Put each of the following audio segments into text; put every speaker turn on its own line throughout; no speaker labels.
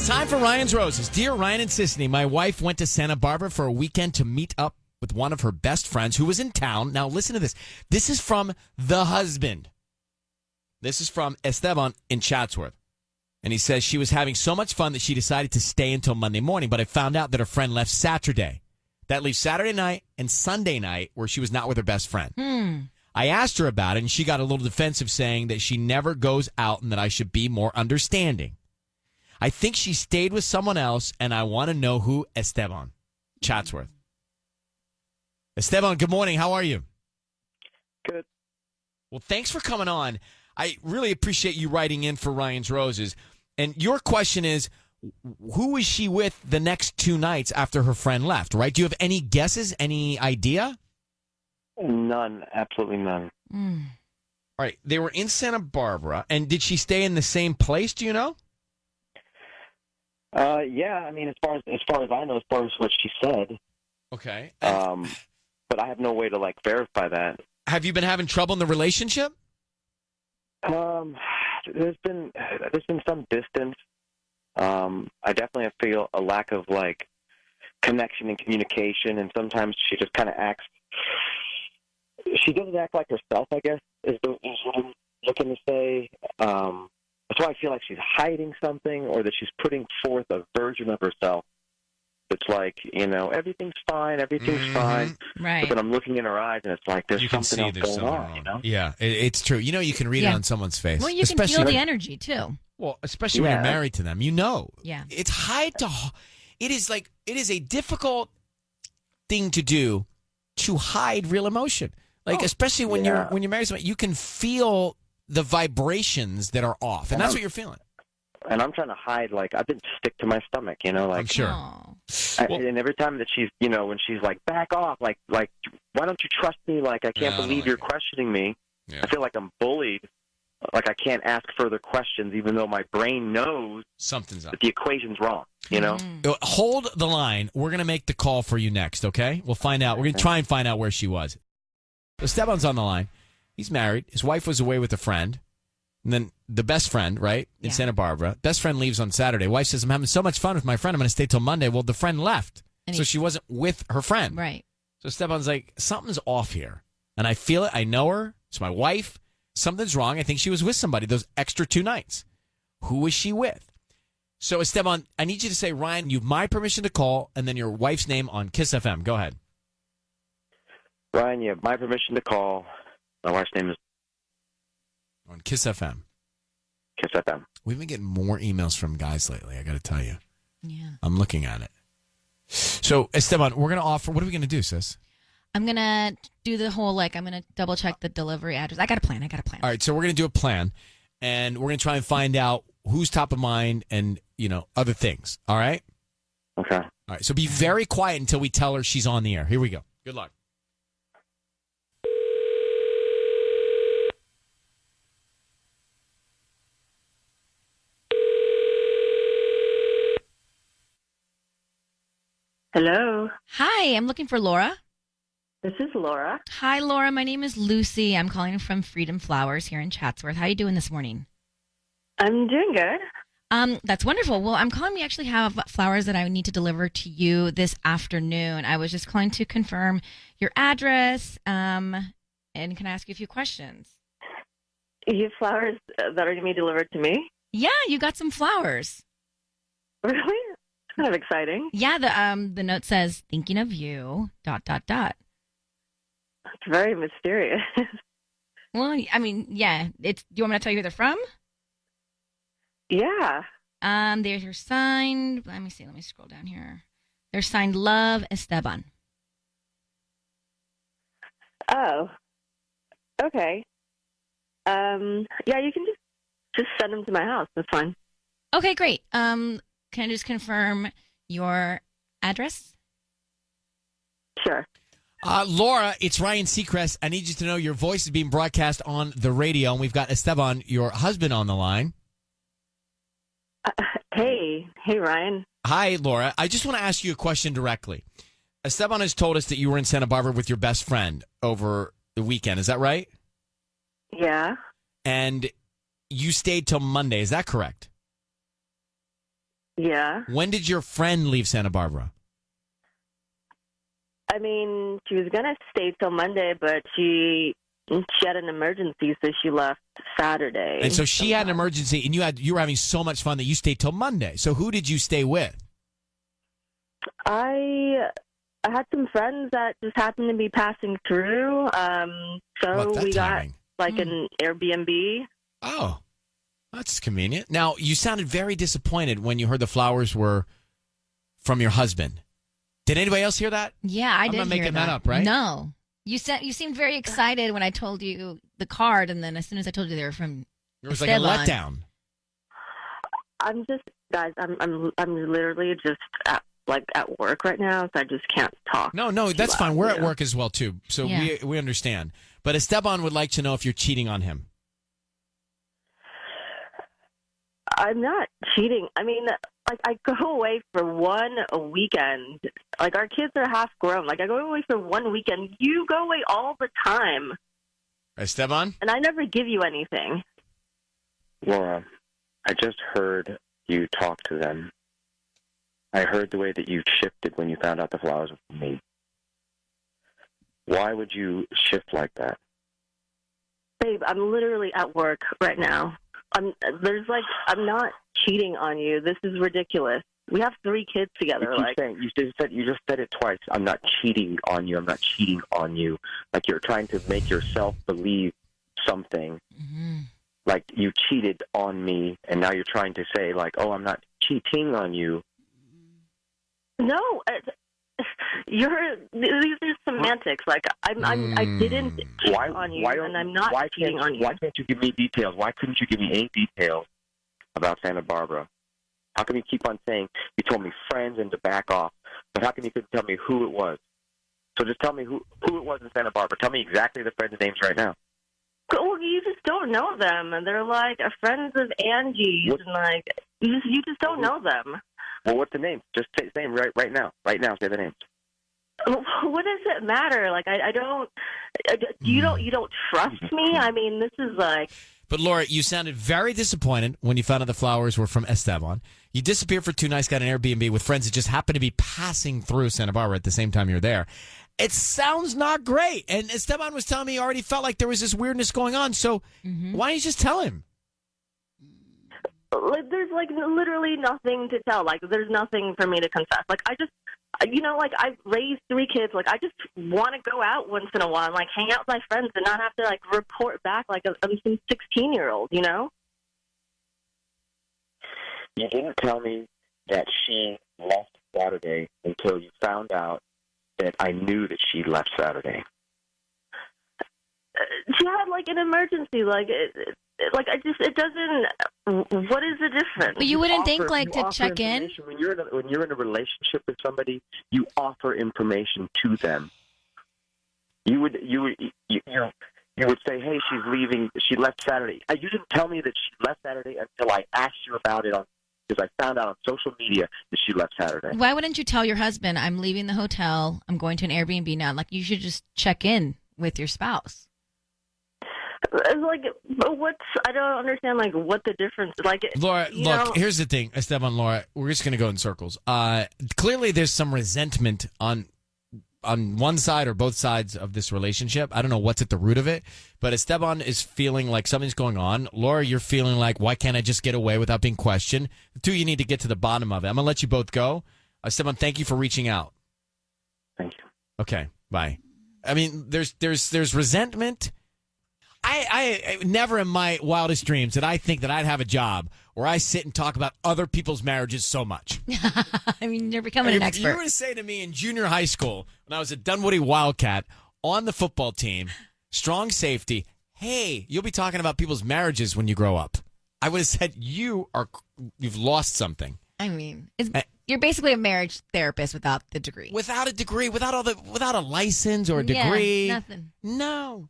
It's time for Ryan's Roses. Dear Ryan and Sisney, my wife went to Santa Barbara for a weekend to meet up with one of her best friends who was in town. Now, listen to this. This is from the husband. This is from Estevan in Chatsworth. And he says she was having so much fun that she decided to stay until Monday morning, but I found out that her friend left Saturday. That leaves Saturday night and Sunday night where she was not with her best friend. I asked her about it, and she got a little defensive, saying that she never goes out and that I should be more understanding. I think she stayed with someone else, and I want to know who. Estevan, Chatsworth. Estevan, good morning. How are you?
Good.
Well, thanks for coming on. I really appreciate you writing in for Ryan's Roses. And your question is, who was she with the next 2 nights after her friend left, right? Do you have any guesses, any idea?
None. Absolutely none.
All right. They were in Santa Barbara. And did she stay in the same place, do you know?
Yeah, I mean, as far as I know, as far as what she said.
Okay.
But I have no way to, verify that.
Have you been having trouble in the relationship?
There's been some distance. I definitely feel a lack of connection and communication, and sometimes she just kind of acts. She doesn't act like herself, I guess, is what I'm looking to say. That's why I feel like she's hiding something, or that she's putting forth a version of herself. It's everything's fine, fine.
Right.
But then I'm looking in her eyes, and it's like there's something else going on.
Wrong. Yeah, it's true. You can read it on someone's face.
Well, you can feel the energy too.
Well, especially when you're married to them,
Yeah.
It's it is a difficult thing to do, to hide real emotion. Especially when you're married to someone, you can feel the vibrations that are off, and that's what you're feeling.
And I'm trying to hide, I've been stick to my stomach,
I'm sure.
And every time that she's, when she's back off, why don't you trust me? I can't believe you're questioning me. Yeah. I feel like I'm bullied. I can't ask further questions, even though my brain knows
something's up.
That the equation's wrong,
Hold the line. We're going to make the call for you next, okay? We'll find out. We're going to try and find out where she was. So Esteban's on the line. He's married. His wife was away with a friend. And then the best friend, right, in Santa Barbara. Best friend leaves on Saturday. Wife says, I'm having so much fun with my friend. I'm going to stay till Monday. Well, the friend left. So she wasn't with her friend.
Right.
So Esteban's like, something's off here. And I feel it. I know her. It's my wife. Something's wrong. I think she was with somebody those extra 2 nights. Who was she with? So, Esteban, I need you to say, Ryan, you have my permission to call, and then your wife's name on Kiss FM. Go ahead.
Ryan, you have my permission to call. My wife's name is...
On Kiss FM.
Kiss FM.
We've been getting more emails from guys lately, I got to tell you.
Yeah.
I'm looking at it. So, Esteban, we're going to offer... What are we going to do, sis?
I'm going to do the whole, I'm going to double-check the delivery address. I got a plan. All
right, so we're going to do a plan, and we're going to try and find out who's top of mind and, other things. All right?
Okay.
All right, so be very quiet until we tell her she's on the air. Here we go. Good luck.
Hello.
Hi, I'm looking for Laura.
This is Laura.
Hi, Laura. My name is Lucy. I'm calling from Freedom Flowers here in Chatsworth. How are you doing this morning?
I'm doing good.
That's wonderful. Well, I'm calling. We actually have flowers that I need to deliver to you this afternoon. I was just calling to confirm your address. And can I ask you a few questions?
You have flowers that are going to be delivered to me?
Yeah, you got some flowers.
Really? Kind of exciting.
Yeah, the note says, thinking of you, ...
It's very mysterious.
Well, I mean, yeah. Do you want me to tell you who they're from?
Yeah.
They're signed. Let me see. Let me scroll down here. They're signed Love Esteban.
Oh. Okay. Yeah, you can just send them to my house. That's fine.
Okay, great. Can I just confirm your address?
Sure.
Laura, it's Ryan Seacrest. I need you to know your voice is being broadcast on the radio, and we've got Esteban, your husband, on the line.
Hey, Ryan.
Hi, Laura. I just want to ask you a question directly. Esteban has told us that you were in Santa Barbara with your best friend over the weekend. Is that right?
Yeah.
And you stayed till Monday. Is that correct?
Yeah.
When did your friend leave Santa Barbara?
I mean, she was gonna stay till Monday, but she had an emergency, so she left Saturday.
And so she had an emergency, and you were having so much fun that you stayed till Monday. So who did you stay with?
I had some friends that just happened to be passing through. So
What, that
we
timing?
got like an Airbnb.
Oh, that's convenient. Now, you sounded very disappointed when you heard the flowers were from your husband. Did anybody else hear that?
Yeah, I
I'm
did
not
hear
making that up, right?
No. You seemed very excited when I told you the card, and then as soon as I told you they were from
It was like a
Estevan.
letdown.
I'm just, guys. I'm literally just at work right now, so I just can't talk.
No, that's
loud,
fine. We're at
yeah.
work as well, too. So
Yeah.
we understand. But Esteban would like to know if you're cheating on him.
I'm not cheating. I mean, like, I go away for a weekend. Like, our kids are half grown. Like, I go away for one weekend. You go away all the time,
Esteban?
and I never give you anything.
Laura, I just heard you talk to them. I heard the way that you shifted when you found out the flowers were from me. Why would you shift like that?
Babe, I'm literally at work right now. I'm not cheating on you. This is ridiculous. We have 3 kids together.
You just said it twice. I'm not cheating on you. I'm not cheating on you. Like you're trying to make yourself believe something.
Mm-hmm.
Like you cheated on me, and now you're trying to say like, oh, I'm not cheating on you.
No, these are semantics. Like I didn't cheat on you, and I'm not cheating on you.
Why can't you give me details? Why couldn't you give me any details about Santa Barbara? How come you keep on saying you told me friends and to back off? But how come you couldn't tell me who it was? So just tell me who it was in Santa Barbara. Tell me exactly the friends' names right now.
Well, you just don't know them, and they're like friends of Angie's, and like you just don't know them.
Well, what's the name? Just say the name right now. Right now, say the names.
What does it matter? Like I don't. You don't trust me. I mean, this is like.
But Laura, you sounded very disappointed when you found out the flowers were from Esteban. You disappeared for 2 nights, got an Airbnb with friends that just happened to be passing through Santa Barbara at the same time you're there. It sounds not great. And Esteban was telling me he already felt like there was this weirdness going on. So why don't you just tell him?
Like, there's like literally nothing to tell. Like there's nothing for me to confess. Like I just, like I've raised 3 kids. Like I just want to go out once in a while and like hang out with my friends and not have to like report back like I'm some 16-year-old. You know.
You didn't tell me that she left Saturday until you found out that I knew that she left Saturday.
She had like an emergency. Like it doesn't. What is the difference?
But you wouldn't think like to
offer
check in?
information. When you're in a relationship with somebody, you offer information to them. You would say, hey, she's leaving. She left Saturday. You didn't tell me that she left Saturday until I asked you about it because I found out on social media that she left Saturday.
Why wouldn't you tell your husband, I'm leaving the hotel, I'm going to an Airbnb now? Like, you should just check in with your spouse.
It's like, I don't understand, like, what the difference is. Like,
Laura, look, here's the thing, Esteban, Laura, we're just going to go in circles. Clearly, there's some resentment on one side or both sides of this relationship. I don't know what's at the root of it, but Esteban is feeling like something's going on. Laura, you're feeling like, why can't I just get away without being questioned? The two, you need to get to the bottom of it. I'm going to let you both go. Esteban, thank you for reaching out.
Thank you.
Okay, bye. I mean, there's resentment. I never in my wildest dreams did I think that I'd have a job where I sit and talk about other people's marriages so much.
I mean, you're becoming an expert.
If you were to say to me in junior high school, when I was a Dunwoody Wildcat on the football team, strong safety, hey, you'll be talking about people's marriages when you grow up, I would have said you've lost something.
I mean, you're basically a marriage therapist without the degree.
Without a degree, without a license or a degree.
Yeah, nothing.
No.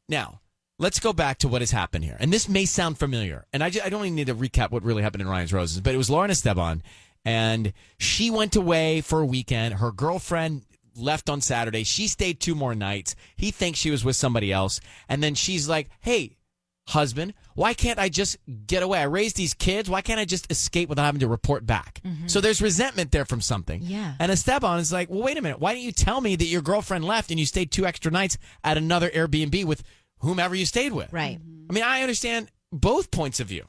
Now, let's go back to what has happened here. And this may sound familiar. And I don't even need to recap what really happened in Ryan's Roses. But it was Laura and Esteban. And she went away for a weekend. Her girlfriend left on Saturday. She stayed 2 more nights. He thinks she was with somebody else. And then she's like, hey, husband, why can't I just get away? I raised these kids. Why can't I just escape without having to report back? So there's resentment there from something.
Yeah.
And Esteban is like, well, wait a minute. Why didn't you tell me that your girlfriend left and you stayed 2 extra nights at another Airbnb with whomever you stayed with?
Right.
I mean, I understand both points of view.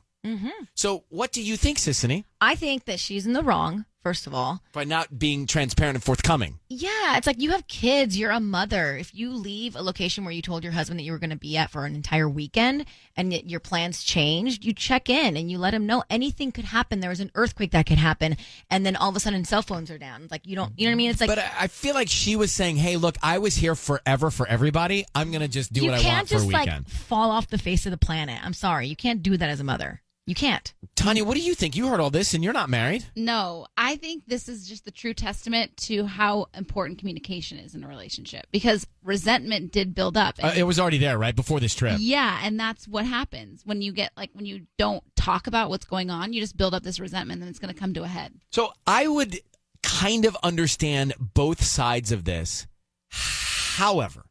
So what do you think, Sissany,
I think that she's in the wrong, first of all.
by not being transparent and forthcoming?
Yeah, it's like you have kids, you're a mother. If you leave a location where you told your husband that you were going to be at for an entire weekend and yet your plans changed, you check in and you let him know anything could happen. There was an earthquake that could happen, and then all of a sudden cell phones are down. Like, you know what I mean? It's like,
But I feel like she was saying, hey, look, I was here forever for everybody. I'm going to just do
you
what I
can't
want for a
just
weekend.
like fall off the face of the planet. I'm sorry. You can't do that as a mother. You can't.
Tanya, what do you think? You heard all this and you're not married.
No, I think this is just the true testament to how important communication is in a relationship, because resentment did build up. And
It was already there, right, before this trip.
yeah, and that's what happens when you get when you don't talk about what's going on, you just build up this resentment and it's going to come to a head.
So I would kind of understand both sides of this. However,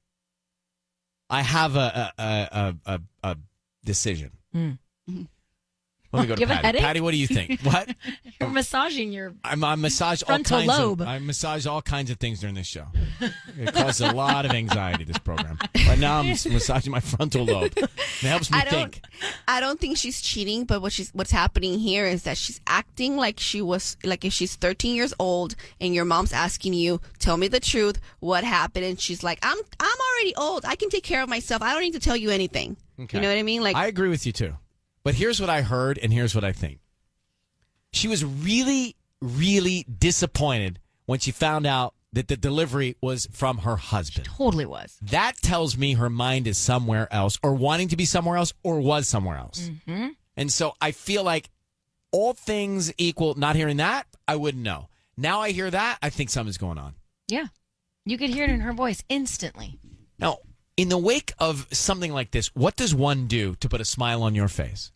I have a decision. Let me go to
You have a
Patty.
headache?
Patty, what do you think? What?
You're massaging your
I massage all
frontal
kinds
lobe.
I massage all kinds of things during this show. It causes a lot of anxiety, this program. Right now, I'm massaging my frontal lobe. It helps me think.
I don't think she's cheating, but what's happening here is that she's acting like if she's 13 years old and your mom's asking you, tell me the truth, what happened, and she's like, I'm already old. I can take care of myself. I don't need to tell you anything.
Okay.
You know what I mean? Like,
I agree with you too. But here's what I heard, and here's what I think. She was really, really disappointed when she found out that the delivery was from her husband.
totally was.
That tells me her mind is somewhere else, or wanting to be somewhere else, or was somewhere else. And so I feel like all things equal, not hearing that, I wouldn't know. Now I hear that, I think something's going on.
Yeah. You could hear it in her voice instantly.
Now, in the wake of something like this, what does one do to put a smile on your face?